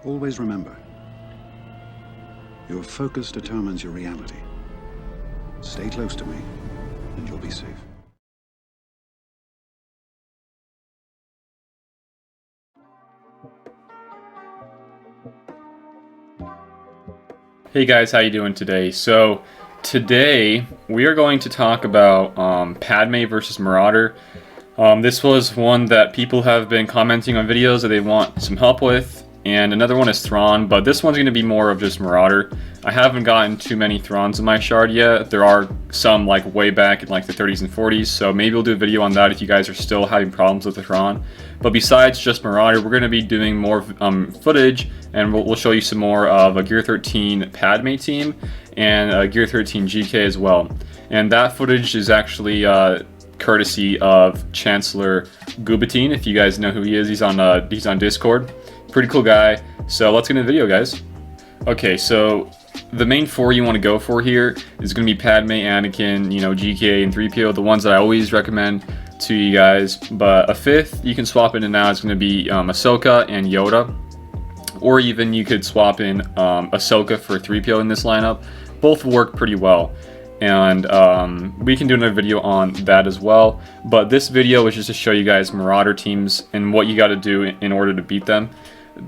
Always remember, your focus determines your reality. Stay close to me, and you'll be safe. Hey guys, how you doing today? So today we are going to talk about Padme versus Marauder. This was one that people have been commenting on videos that they want some help with, and another one is Thrawn, but this one's going to be more of just Marauder. I haven't gotten too many Thrawns in my shard yet. There are some like way back in like the 30s and 40s, so maybe we'll do a video on that if you guys are still having problems with the Thrawn. But besides just Marauder, we're going to be doing more footage, and we'll show you some more of a G13 Padme team and a G13 GK as well. And that footage is actually courtesy of Chancellor Gubatine. If you guys know who he is, he's on Discord. Pretty cool guy. So let's get into the video, guys. Okay, so the main four you want to go for here is going to be Padme, Anakin, GK, and Threepio, the ones that I always recommend to you guys. But a fifth you can swap in and now is going to be Ahsoka and Yoda. Or even you could swap in Ahsoka for Threepio in this lineup. Both work pretty well. And we can do another video on that as well. But this video is just to show you guys Marauder teams and what you got to do in order to beat them.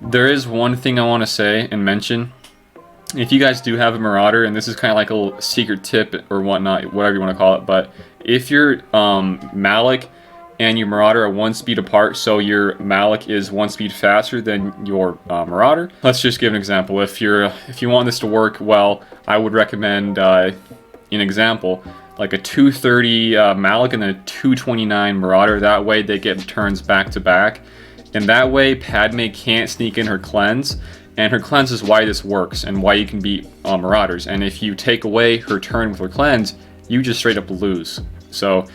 There is one thing I want to say and mention. If you guys do have a Marauder, and this is kind of like a little secret tip or whatnot, whatever you want to call it, but if your Malak and your Marauder are 1 speed apart, so your Malak is 1 speed faster than your Marauder. Let's just give an example. If you want this to work well, I would recommend an example like a 230 Malak and then a 229 Marauder. That way they get turns back to back, and that way Padme can't sneak in her cleanse. And her cleanse is why this works and why you can beat Marauders. And if you take away her turn with her cleanse, you just straight up lose. So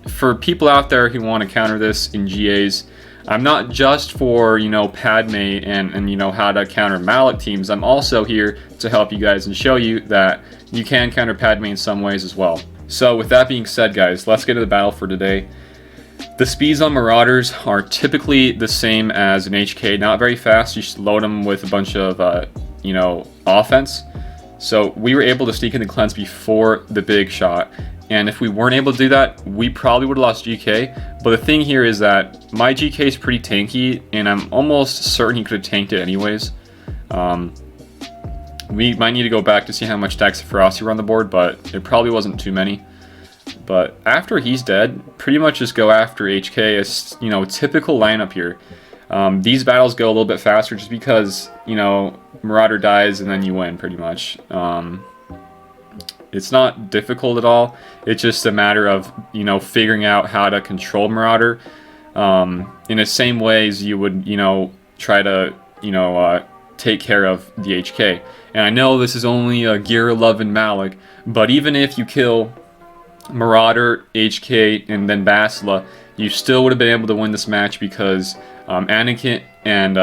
for people out there who want to counter this in GAs, I'm not just for Padme and how to counter Malak teams. I'm also here to help you guys and show you that you can counter Padme in some ways as well. So with that being said, guys, let's get to the battle for today. The speeds on Marauders are typically the same as an HK, not very fast. You should load them with a bunch of, offense. So we were able to sneak in the cleanse before the big shot. And if we weren't able to do that, we probably would have lost GK. But the thing here is that my GK is pretty tanky, and I'm almost certain he could have tanked it anyways. We might need to go back to see how much stacks of Ferocity were on the board, but it probably wasn't too many. But after he's dead, pretty much just go after HK as, typical lineup here. These battles go a little bit faster just because, Marauder dies and then you win pretty much. It's not difficult at all. It's just a matter of, figuring out how to control Marauder in the same ways you would, try to, take care of the HK. And I know this is only a Gear 11 Malak, but even if you kill Marauder, HK, and then Basila, you still would have been able to win this match because Anakin and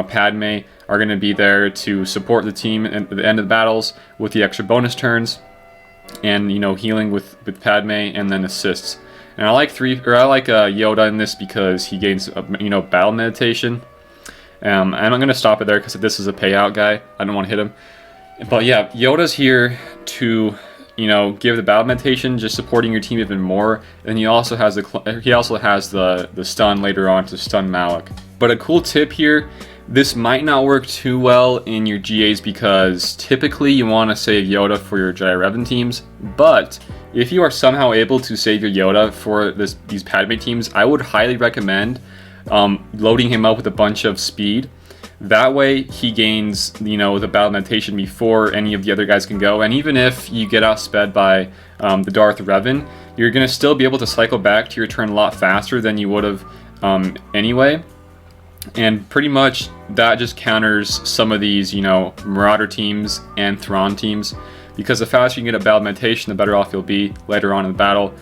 Padme are going to be there to support the team at the end of the battles with the extra bonus turns, and healing with Padme, and then assists. And I like Yoda in this because he gains battle meditation. And I'm going to stop it there because this is a payout guy. I don't want to hit him. But yeah, Yoda's here to give the battle meditation, just supporting your team even more. And he also has the stun later on to stun Malak. But a cool tip here, this might not work too well in your GAs because typically you want to save Yoda for your Jedi Revan teams. But if you are somehow able to save your Yoda for these Padme teams, I would highly recommend loading him up with a bunch of speed. That way he gains, the battle meditation before any of the other guys can go. And even if you get outsped by the Darth Revan, you're going to still be able to cycle back to your turn a lot faster than you would have anyway. And pretty much that just counters some of these, Marauder teams and Thrawn teams. Because the faster you can get a battle meditation, the better off you'll be later on in the battle.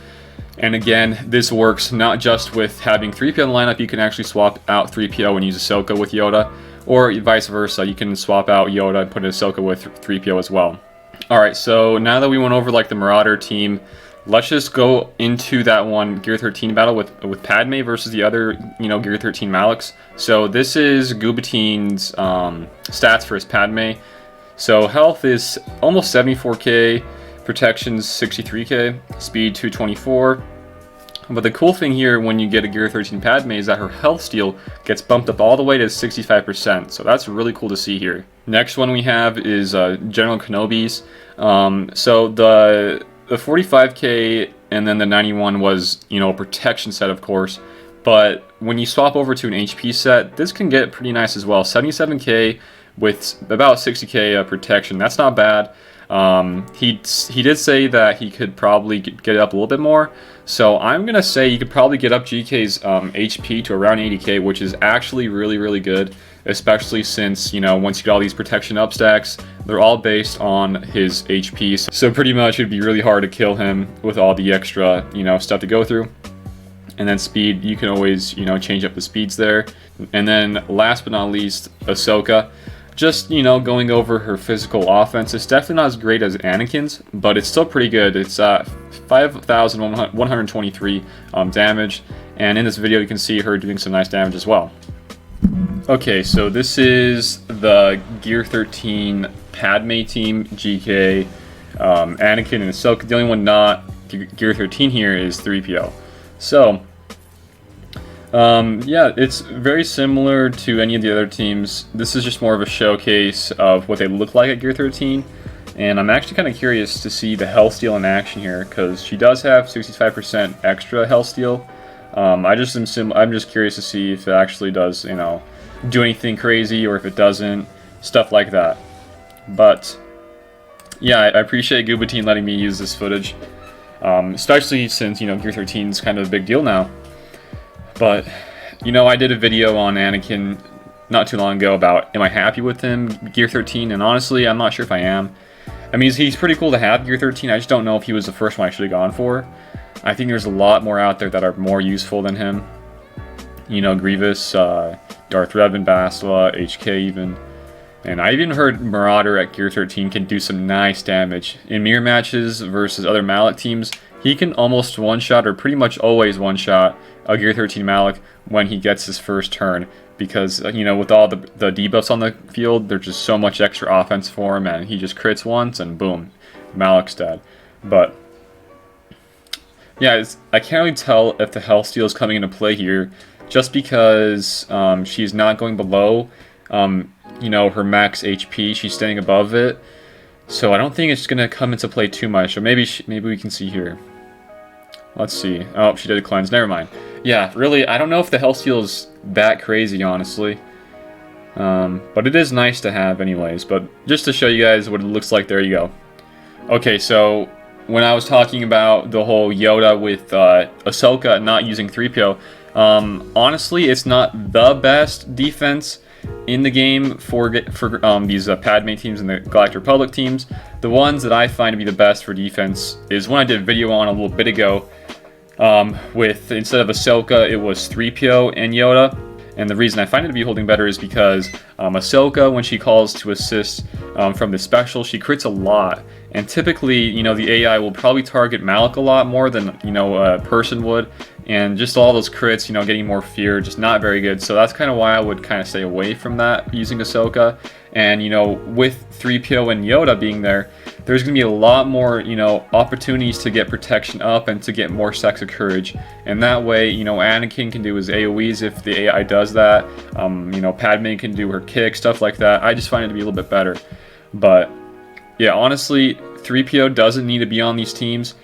And again, this works not just with having Threepio in the lineup. You can actually swap out Threepio and use Ahsoka with Yoda, or vice versa. You can swap out Yoda and put Ahsoka with Threepio as well. Alright, so now that we went over the Marauder team, let's just go into that one Gear 13 battle with Padme versus the other, Gear 13 Malaks. So this is G13's stats for his Padme. So health is almost 74k, protection's 63k, speed 224. But the cool thing here when you get a Gear 13 Padme is that her health steal gets bumped up all the way to 65%. So that's really cool to see here. Next one we have is General Kenobi's. So the 45k and then the 91 was, a protection set, of course. But when you swap over to an HP set, this can get pretty nice as well. 77k with about 60k protection. That's not bad. He did say that he could probably get it up a little bit more. So I'm going to say you could probably get up GK's HP to around 80k, which is actually really, really good. Especially since, once you get all these protection up stacks, they're all based on his HP. So pretty much it'd be really hard to kill him with all the extra, stuff to go through. And then speed, you can always, change up the speeds there. And then last but not least, Ahsoka. Just, going over her physical offense. It's definitely not as great as Anakin's, but it's still pretty good. It's 5,123 damage. And in this video, you can see her doing some nice damage as well. Okay, so this is the Gear 13 Padme team, GK, Anakin, and Ahsoka. The only one not Gear 13 here is Threepio. So, yeah, it's very similar to any of the other teams. This is just more of a showcase of what they look like at Gear 13. And I'm actually kind of curious to see the health steal in action here, because she does have 65% extra health steal. I'm just curious to see if it actually does, do anything crazy, or if it doesn't, stuff like that. But yeah, I appreciate G13 letting me use this footage, especially since Gear 13 is kind of a big deal now. But I did a video on Anakin not too long ago about am I happy with him, Gear 13, and honestly, I'm not sure if I am. I mean, he's pretty cool to have Gear 13. I just don't know if he was the first one I should have gone for. I think there's a lot more out there that are more useful than him. Grievous, Darth Revan, Bastila, HK even. And I even heard Marauder at Gear 13 can do some nice damage. In mirror matches versus other Malak teams, he can almost one-shot, or pretty much always one-shot, a Gear 13 Malak when he gets his first turn. Because, with all the debuffs on the field, there's just so much extra offense for him, and he just crits once, and boom, Malak's dead. But yeah, I can't really tell if the health steal is coming into play here, just because she's not going below, her max HP. She's staying above it, so I don't think it's going to come into play too much. Or maybe we can see here. Let's see. Oh, she did a cleanse. Never mind. Yeah, really, I don't know if the health steal is that crazy, honestly. But it is nice to have anyways. But just to show you guys what it looks like, there you go. Okay, so when I was talking about the whole Yoda with Ahsoka not using Threepio, honestly, it's not the best defense in the game for these Padme teams and the Galactic Republic teams. The ones that I find to be the best for defense is one I did a video on a little bit ago. With instead of Ahsoka, it was Threepio and Yoda. And the reason I find it to be holding better is because Ahsoka, when she calls to assist from the special, she crits a lot. And typically, the AI will probably target Malak a lot more than, a person would. And just all those crits, getting more fear, just not very good. So that's kind of why I would kind of stay away from that using Ahsoka. And, with Threepio and Yoda being there, there's going to be a lot more, opportunities to get protection up and to get more Stacks of Courage. And that way, Anakin can do his AoEs if the AI does that. Padme can do her kick, stuff like that. I just find it to be a little bit better. But yeah, honestly, Threepio doesn't need to be on these teams.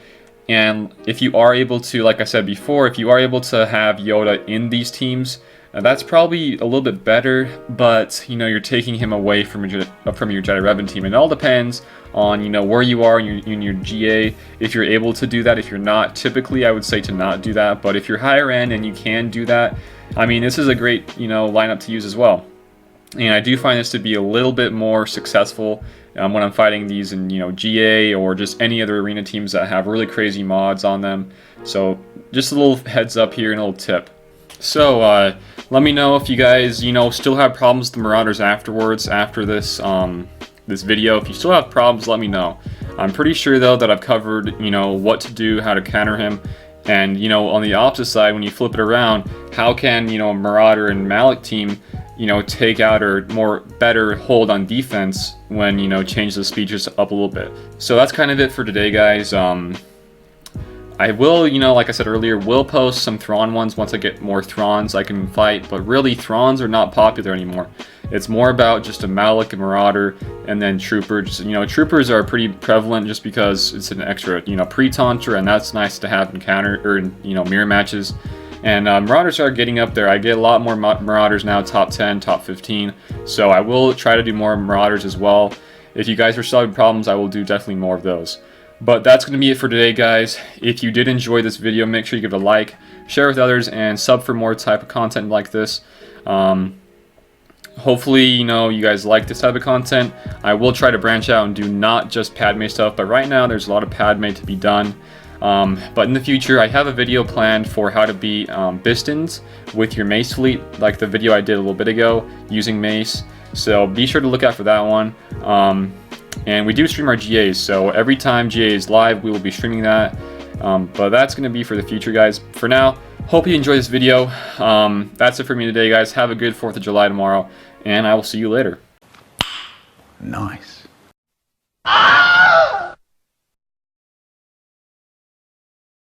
And if you are able to, like I said before, if you are able to have Yoda in these teams, that's probably a little bit better, but you're taking him away from your Jedi Revan team. And it all depends on where you are in your GA. If you're able to do that, if you're not, typically I would say to not do that. But if you're higher end and you can do that, I mean, this is a great lineup to use as well. And I do find this to be a little bit more successful when I'm fighting these in GA or just any other arena teams that have really crazy mods on them. So just a little heads up here and a little tip. So let me know if you guys still have problems with the Marauders afterwards, after this this video. If you still have problems, let me know. I'm pretty sure though that I've covered, you know, what to do, how to counter him. And, you know, on the opposite side, when you flip it around, how can, you know, Marauder and Malik team, you know, take out or better hold on defense when, you know, change the speed just up a little bit. So that's kind of it for today, guys. I will, you know, like I said earlier, will post some Thrawn ones once I get more Thrawns I can fight, but really Thrawns are not popular anymore. It's more about just a Malik and Marauder and then Troopers. You know, Troopers are pretty prevalent just because it's an extra, you know, pre-taunter, and that's nice to have in counter or in, you know, mirror matches. And Marauders are getting up there. I get a lot more Marauders now, top 10, top 15. So I will try to do more Marauders as well. If you guys are still having problems, I will do definitely more of those. But that's going to be it for today, guys. If you did enjoy this video, make sure you give it a like, share with others, and sub for more type of content like this. Hopefully, you know, you guys like this type of content. I will try to branch out and do not just Padme stuff, but right now there's a lot of Padme to be done. But in the future, I have a video planned for how to beat Bistons with your mace fleet, like the video I did a little bit ago using mace. So be sure to look out for that one. And we do stream our GAs, so every time GA is live, we will be streaming that. But that's going to be for the future, guys. For now, hope you enjoyed this video. That's it for me today, guys. Have a good 4th of July tomorrow, and I will see you later. Nice.